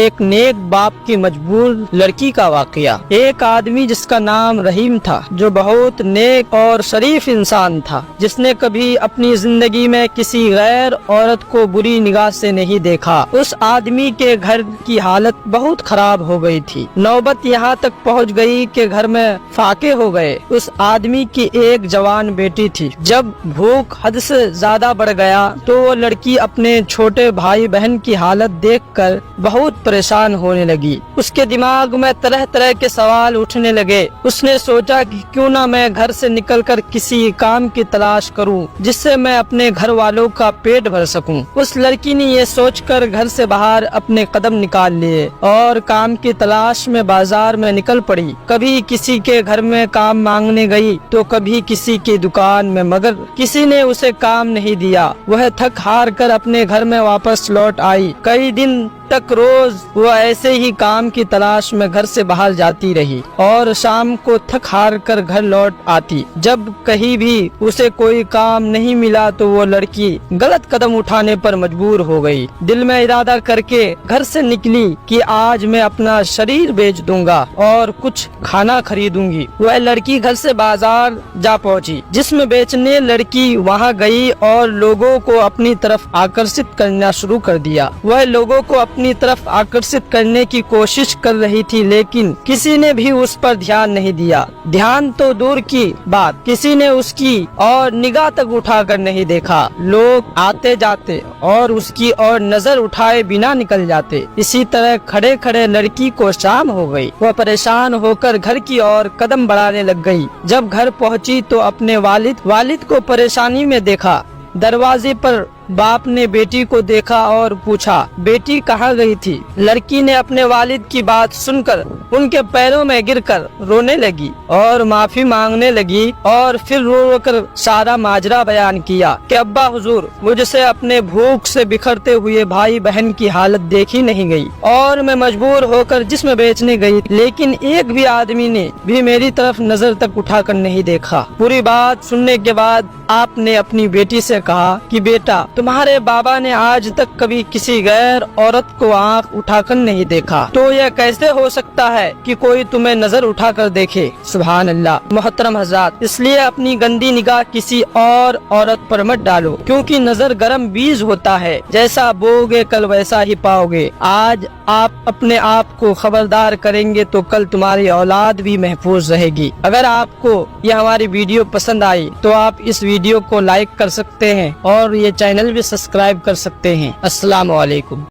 ایک نیک باپ کی مجبور لڑکی کا واقعہ۔ ایک آدمی جس کا نام رحیم تھا، جو بہت نیک اور شریف انسان تھا، جس نے کبھی اپنی زندگی میں کسی غیر عورت کو بری نگاہ سے نہیں دیکھا۔ اس آدمی کے گھر کی حالت بہت خراب ہو گئی تھی۔ نوبت یہاں تک پہنچ گئی کہ گھر میں فاقے ہو گئے۔ اس آدمی کی ایک جوان بیٹی تھی۔ جب بھوک حد سے زیادہ بڑھ گیا تو وہ لڑکی اپنے چھوٹے بھائی بہن کی حالت دیکھ کر بہت پریشان ہونے لگی۔ اس کے دماغ میں طرح طرح کے سوال اٹھنے لگے۔ اس نے سوچا کہ کیوں نہ میں گھر سے نکل کر کسی کام کی تلاش کروں جس سے میں اپنے گھر والوں کا پیٹ بھر سکوں۔ اس لڑکی نے یہ سوچ کر گھر سے باہر اپنے قدم نکال لیے اور کام کی تلاش میں بازار میں نکل پڑی۔ کبھی کسی کے گھر میں کام مانگنے گئی تو کبھی کسی کی دکان میں، مگر کسی نے اسے کام نہیں دیا۔ وہ تھک ہار کر اپنے گھر میں واپس لوٹ آئی۔ کئی دن تک روز وہ ایسے ہی کام کی تلاش میں گھر سے باہر جاتی رہی اور شام کو تھک ہار کر گھر لوٹ آتی۔ جب کہیں بھی اسے کوئی کام نہیں ملا تو وہ لڑکی غلط قدم اٹھانے پر مجبور ہو گئی۔ دل میں ارادہ کر کے گھر سے نکلی کہ آج میں اپنا شریر بیچ دوں گا اور کچھ کھانا خریدوں گی۔ وہ لڑکی گھر سے بازار جا پہنچی۔ جسم بیچنے لڑکی وہاں گئی اور لوگوں کو اپنی طرف آکرشت کرنا شروع کر دیا۔ وہ لوگوں کو اپنی طرف آکرشت کرنے کی کوشش کر رہی تھی، لیکن کسی نے بھی اس پر دھیان نہیں دیا۔ دھیان تو دور کی بات، کسی نے اس کی اور نگاہ تک اٹھا کر نہیں دیکھا۔ لوگ آتے جاتے اور اس کی اور نظر اٹھائے بنا نکل جاتے۔ اسی طرح کھڑے کھڑے لڑکی کو شام ہو گئی۔ وہ پریشان ہو کر گھر کی اور قدم بڑھانے لگ گئی۔ جب گھر پہنچی تو اپنے والد کو پریشانی میں دیکھا۔ دروازے پر باپ نے بیٹی کو دیکھا اور پوچھا، بیٹی کہاں گئی تھی؟ لڑکی نے اپنے والد کی بات سن کر ان کے پیروں میں گر کر رونے لگی اور معافی مانگنے لگی، اور پھر رو رو کر سارا ماجرا بیان کیا کہ ابا حضور، مجھ سے اپنے بھوک سے بکھرتے ہوئے بھائی بہن کی حالت دیکھی نہیں گئی اور میں مجبور ہو کر جسم بیچنے گئی، لیکن ایک بھی آدمی نے بھی میری طرف نظر تک اٹھا کر نہیں دیکھا۔ پوری بات سننے کے بعد آپ نے اپنی بیٹی سے کہا کہ بیٹا، تمہارے بابا نے آج تک کبھی کسی غیر عورت کو آنکھ اٹھا کر نہیں دیکھا، تو یہ کیسے ہو سکتا ہے کہ کوئی تمہیں نظر اٹھا کر دیکھے؟ سبحان اللہ۔ محترم حضرات، اس لیے اپنی گندی نگاہ کسی اور عورت پر مت ڈالو، کیونکہ نظر گرم بیج ہوتا ہے، جیسا بوگے کل ویسا ہی پاؤ گے۔ آج آپ اپنے آپ کو خبردار کریں گے تو کل تمہاری اولاد بھی محفوظ رہے گی۔ اگر آپ کو یہ ہماری ویڈیو پسند آئی تو آپ اس ویڈیو کو لائک کر سکتے ہیں اور یہ چینل بھی سبسکرائب کر سکتے ہیں۔ السلام علیکم۔